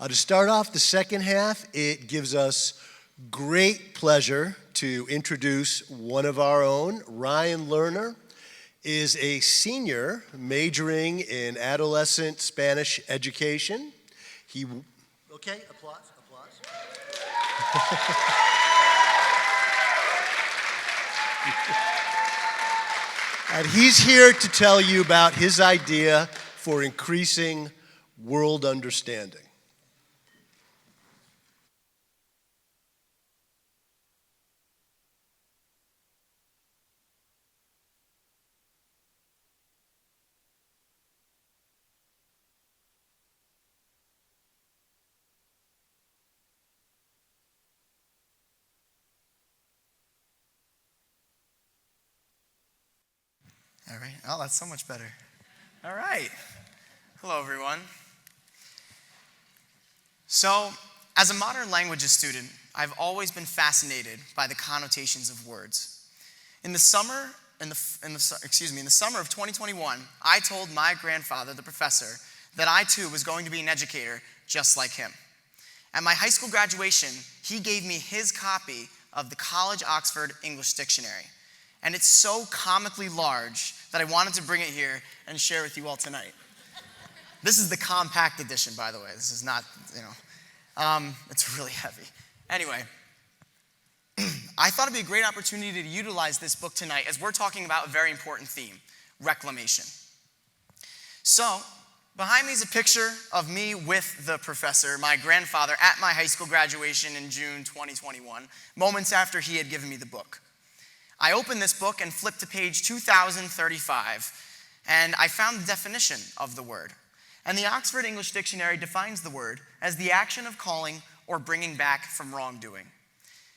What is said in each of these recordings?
To start off the second half, it gives us great pleasure to introduce one of our own. Ryan Lerner is a senior majoring in adolescent Spanish education. Okay, applause. And he's here to tell you about his idea for increasing world understanding. All right. Oh, that's so much better. All right. Hello, everyone. So, as a modern languages student, I've always been fascinated by the connotations of words. In the summer of 2021, I told my grandfather, the professor, that I too was going to be an educator just like him. At my high school graduation, he gave me his copy of the College Oxford English Dictionary. And it's so comically large that I wanted to bring it here and share with you all tonight. This is the compact edition, by the way. This is not, it's really heavy. Anyway, I thought it'd be a great opportunity to utilize this book tonight as we're talking about a very important theme, reclamation. So, behind me is a picture of me with the professor, my grandfather, at my high school graduation in June 2021, moments after he had given me the book. I opened this book and flipped to page 2035, and I found the definition of the word. And the Oxford English Dictionary defines the word as the action of calling or bringing back from wrongdoing.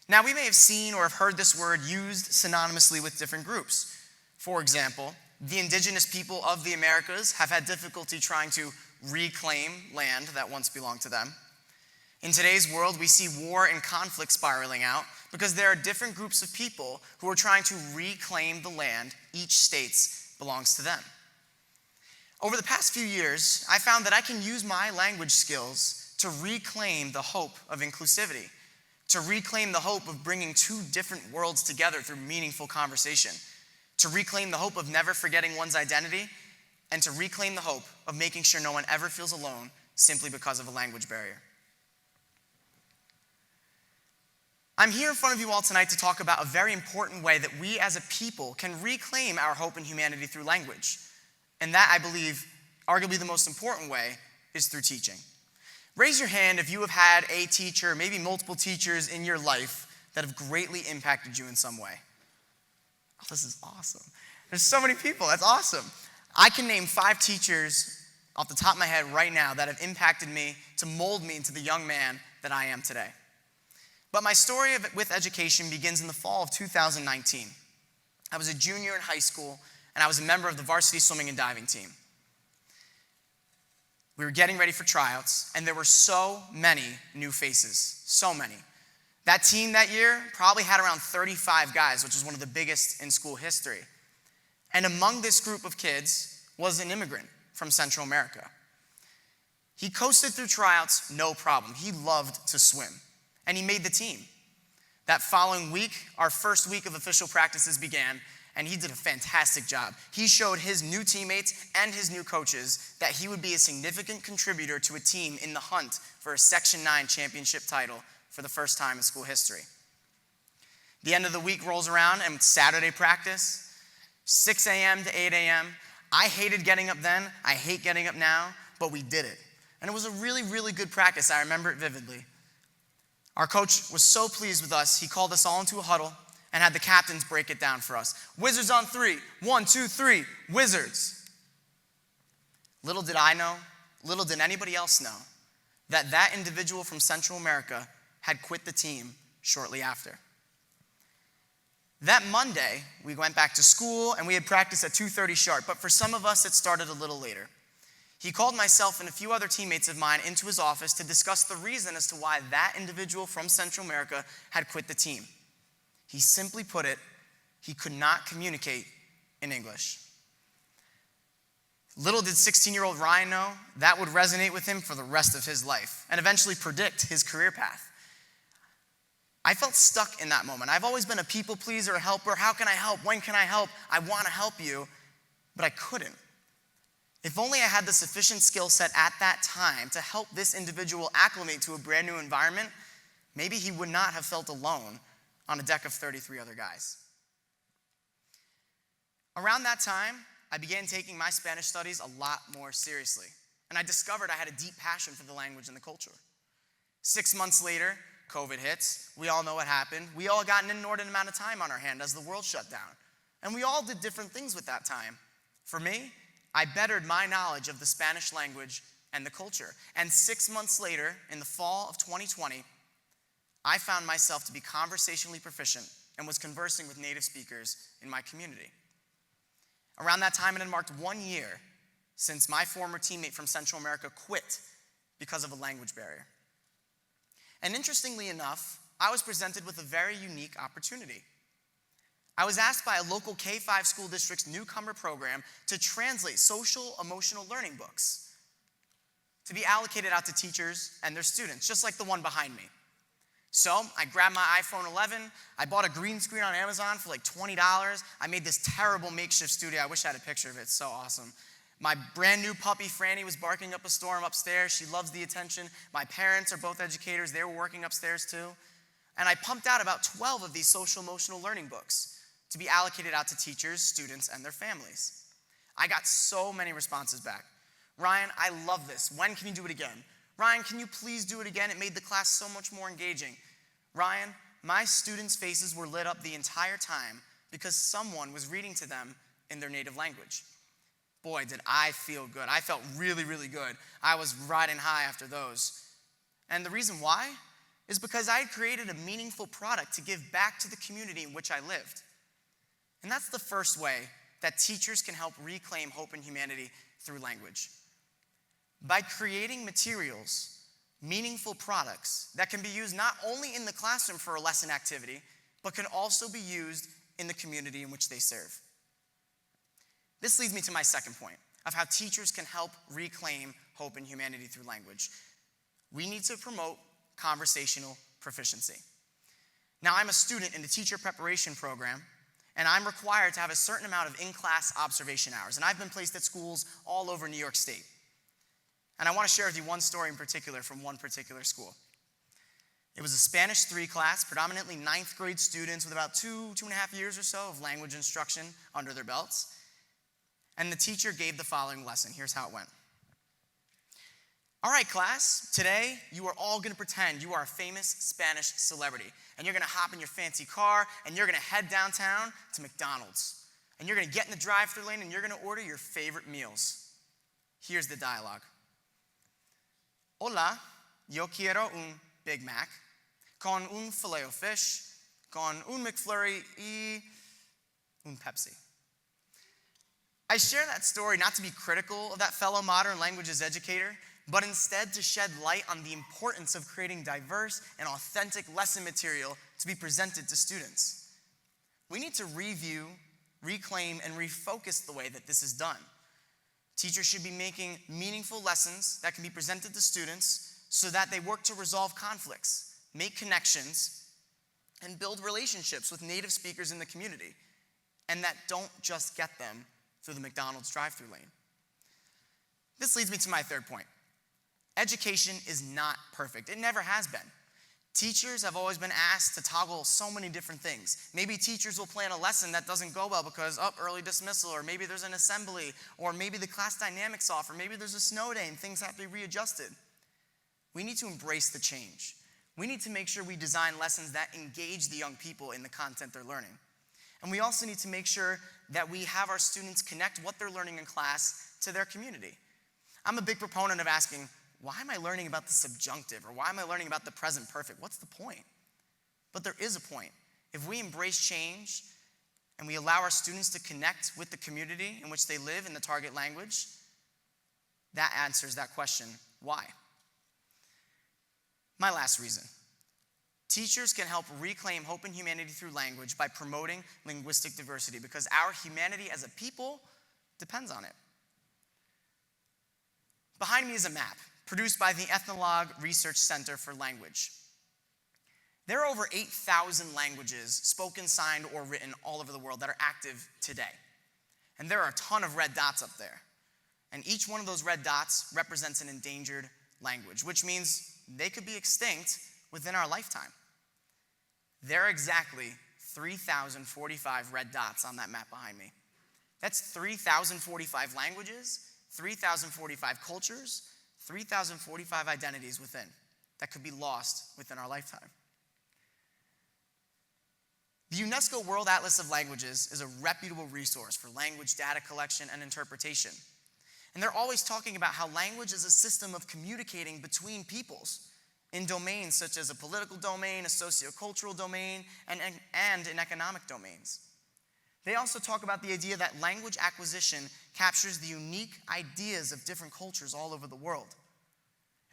Now, we may have seen or have heard this word used synonymously with different groups. For example, the indigenous people of the Americas have had difficulty trying to reclaim land that once belonged to them. In today's world, we see war and conflict spiraling out because there are different groups of people who are trying to reclaim the land each state belongs to them. Over the past few years, I found that I can use my language skills to reclaim the hope of inclusivity, to reclaim the hope of bringing two different worlds together through meaningful conversation, to reclaim the hope of never forgetting one's identity, and to reclaim the hope of making sure no one ever feels alone simply because of a language barrier. I'm here in front of you all tonight to talk about a very important way that we as a people can reclaim our hope in humanity through language. And that, I believe, arguably the most important way is through teaching. Raise your hand if you have had a teacher, maybe multiple teachers in your life that have greatly impacted you in some way. Oh, this is awesome. There's so many people. That's awesome. I can name 5 teachers off the top of my head right now that have impacted me to mold me into the young man that I am today. But my story with education begins in the fall of 2019. I was a junior in high school, and I was a member of the varsity swimming and diving team. We were getting ready for tryouts, and there were so many new faces, so many. That team that year probably had around 35 guys, which is one of the biggest in school history. And among this group of kids was an immigrant from Central America. He coasted through tryouts, no problem. He loved to swim. And he made the team. That following week, our first week of official practices began, and he did a fantastic job. He showed his new teammates and his new coaches that he would be a significant contributor to a team in the hunt for a Section 9 championship title for the first time in school history. The end of the week rolls around, and it's Saturday practice, 6 a.m. to 8 a.m. I hated getting up then. I hate getting up now, but we did it. And it was a really, really good practice. I remember it vividly. Our coach was so pleased with us, he called us all into a huddle and had the captains break it down for us. Wizards on 3. 1, 2, 3. Wizards. Little did I know, little did anybody else know, that individual from Central America had quit the team shortly after. That Monday, we went back to school and we had practice at 2:30 sharp, but for some of us, it started a little later. He called myself and a few other teammates of mine into his office to discuss the reason as to why that individual from Central America had quit the team. He simply put it, he could not communicate in English. Little did 16-year-old Ryan know that would resonate with him for the rest of his life and eventually predict his career path. I felt stuck in that moment. I've always been a people pleaser, a helper. How can I help? When can I help? I want to help you, but I couldn't. If only I had the sufficient skill set at that time to help this individual acclimate to a brand new environment, maybe he would not have felt alone on a deck of 33 other guys. Around that time, I began taking my Spanish studies a lot more seriously, and I discovered I had a deep passion for the language and the culture. 6 months later, COVID hits. We all know what happened. We all got an inordinate amount of time on our hand as the world shut down, and we all did different things with that time. For me, I bettered my knowledge of the Spanish language and the culture, and 6 months later, in the fall of 2020, I found myself to be conversationally proficient and was conversing with native speakers in my community. Around that time, it had marked 1 year since my former teammate from Central America quit because of a language barrier. And interestingly enough, I was presented with a very unique opportunity. I was asked by a local K-5 school district's newcomer program to translate social emotional learning books to be allocated out to teachers and their students, just like the one behind me. So I grabbed my iPhone 11, I bought a green screen on Amazon for like $20. I made this terrible makeshift studio. I wish I had a picture of it, it's so awesome. My brand new puppy, Franny, was barking up a storm upstairs. She loves the attention. My parents are both educators. They were working upstairs too. And I pumped out about 12 of these social emotional learning books to be allocated out to teachers, students, and their families. I got so many responses back. Ryan, I love this. When can you do it again? Ryan, can you please do it again? It made the class so much more engaging. Ryan, my students' faces were lit up the entire time because someone was reading to them in their native language. Boy, did I feel good. I felt really, really good. I was riding high after those. And the reason why is because I had created a meaningful product to give back to the community in which I lived. And that's the first way that teachers can help reclaim hope and humanity through language. By creating materials, meaningful products that can be used not only in the classroom for a lesson activity, but can also be used in the community in which they serve. This leads me to my second point of how teachers can help reclaim hope and humanity through language. We need to promote conversational proficiency. Now, I'm a student in the teacher preparation program, and I'm required to have a certain amount of in-class observation hours, and I've been placed at schools all over New York State. And I want to share with you one story in particular from one particular school. It was a Spanish 3 class, predominantly 9th grade students with about 2.5 years or so of language instruction under their belts. And the teacher gave the following lesson. Here's how it went. All right, class, today you are all going to pretend you are a famous Spanish celebrity. And you're going to hop in your fancy car and you're going to head downtown to McDonald's. And you're going to get in the drive-thru lane and you're going to order your favorite meals. Here's the dialogue. Hola, yo quiero un Big Mac con un filet o fish, con un McFlurry y un Pepsi. I share that story not to be critical of that fellow modern languages educator, but instead to shed light on the importance of creating diverse and authentic lesson material to be presented to students. We need to review, reclaim, and refocus the way that this is done. Teachers should be making meaningful lessons that can be presented to students so that they work to resolve conflicts, make connections, and build relationships with native speakers in the community, and that don't just get them through the McDonald's drive-thru lane. This leads me to my third point. Education is not perfect. It never has been. Teachers have always been asked to toggle so many different things. Maybe teachers will plan a lesson that doesn't go well because early dismissal, or maybe there's an assembly, or maybe the class dynamics off, or maybe there's a snow day and things have to be readjusted. We need to embrace the change. We need to make sure we design lessons that engage the young people in the content they're learning. And we also need to make sure that we have our students connect what they're learning in class to their community. I'm a big proponent of asking, why am I learning about the subjunctive? Or why am I learning about the present perfect? What's the point? But there is a point. If we embrace change and we allow our students to connect with the community in which they live in the target language, that answers that question, why? My last reason. Teachers can help reclaim hope and humanity through language by promoting linguistic diversity because our humanity as a people depends on it. Behind me is a map produced by the Ethnologue Research Center for Language. There are over 8,000 languages spoken, signed, or written all over the world that are active today. And there are a ton of red dots up there. And each one of those red dots represents an endangered language, which means they could be extinct within our lifetime. There are exactly 3,045 red dots on that map behind me. That's 3,045 languages, 3,045 cultures, 3,045 identities within that could be lost within our lifetime. The UNESCO World Atlas of Languages is a reputable resource for language data collection and interpretation. And they're always talking about how language is a system of communicating between peoples in domains such as a political domain, a sociocultural domain, and in economic domains. They also talk about the idea that language acquisition captures the unique ideas of different cultures all over the world.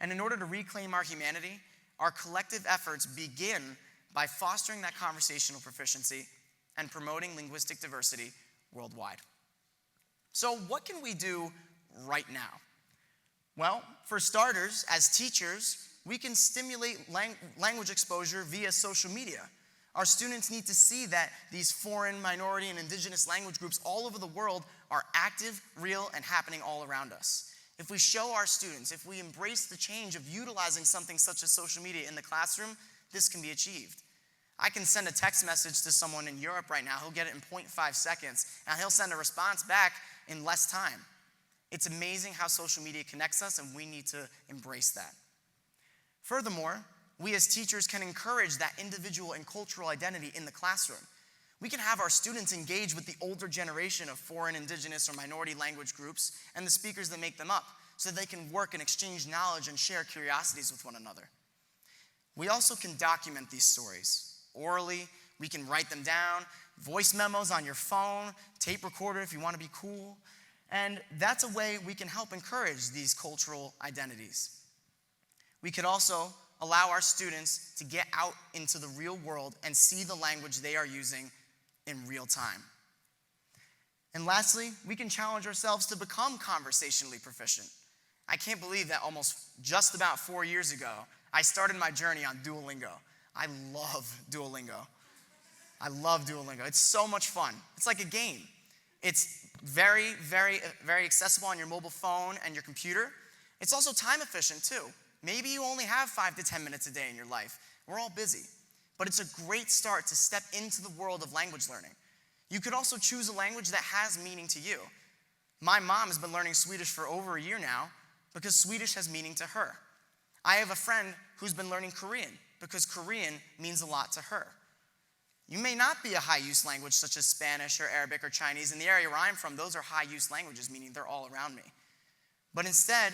And in order to reclaim our humanity, our collective efforts begin by fostering that conversational proficiency and promoting linguistic diversity worldwide. So what can we do right now? Well, for starters, as teachers, we can stimulate language exposure via social media. Our students need to see that these foreign, minority, and indigenous language groups all over the world are active, real, and happening all around us. If we show our students, if we embrace the change of utilizing something such as social media in the classroom, this can be achieved. I can send a text message to someone in Europe right now. He'll get it in 0.5 seconds, and he'll send a response back in less time. It's amazing how social media connects us, and we need to embrace that. Furthermore, we as teachers can encourage that individual and cultural identity in the classroom. We can have our students engage with the older generation of foreign, indigenous, or minority language groups and the speakers that make them up so they can work and exchange knowledge and share curiosities with one another. We also can document these stories. Orally, we can write them down, voice memos on your phone, tape recorder if you want to be cool. And that's a way we can help encourage these cultural identities. We could also allow our students to get out into the real world and see the language they are using in real time. And lastly, we can challenge ourselves to become conversationally proficient. I can't believe that almost just about 4 years ago, I started my journey on Duolingo. I love Duolingo. It's so much fun. It's like a game. It's very, very, very accessible on your mobile phone and your computer. It's also time efficient too. Maybe you only have 5 to 10 minutes a day in your life. We're all busy. But it's a great start to step into the world of language learning. You could also choose a language that has meaning to you. My mom has been learning Swedish for over a year now because Swedish has meaning to her. I have a friend who's been learning Korean because Korean means a lot to her. You may not be a high-use language such as Spanish or Arabic or Chinese. In the area where I'm from, those are high-use languages, meaning they're all around me. But instead,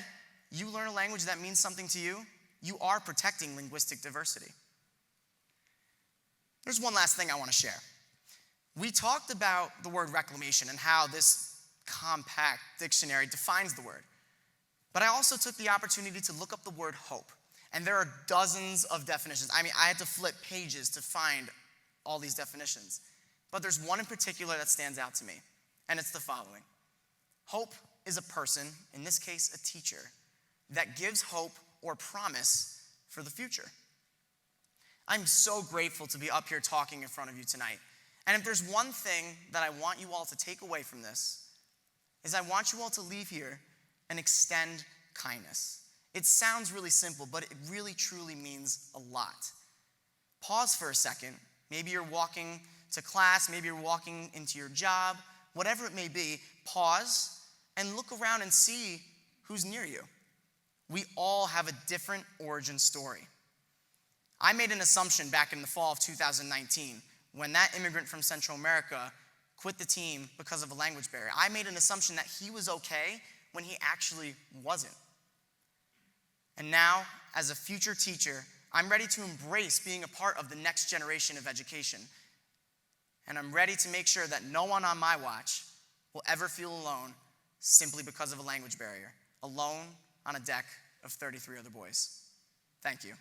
you learn a language that means something to you, you are protecting linguistic diversity. There's one last thing I want to share. We talked about the word reclamation and how this compact dictionary defines the word. But I also took the opportunity to look up the word hope. And there are dozens of definitions. I had to flip pages to find all these definitions. But there's one in particular that stands out to me, and it's the following. Hope is a person, in this case a teacher, that gives hope or promise for the future. I'm so grateful to be up here talking in front of you tonight. And if there's one thing that I want you all to take away from this, is I want you all to leave here and extend kindness. It sounds really simple, but it really truly means a lot. Pause for a second. Maybe you're walking to class, maybe you're walking into your job, whatever it may be, pause and look around and see who's near you. We all have a different origin story. I made an assumption back in the fall of 2019 when that immigrant from Central America quit the team because of a language barrier. I made an assumption that he was okay when he actually wasn't. And now, as a future teacher, I'm ready to embrace being a part of the next generation of education. And I'm ready to make sure that no one on my watch will ever feel alone simply because of a language barrier, alone on a deck of 33 other boys. Thank you.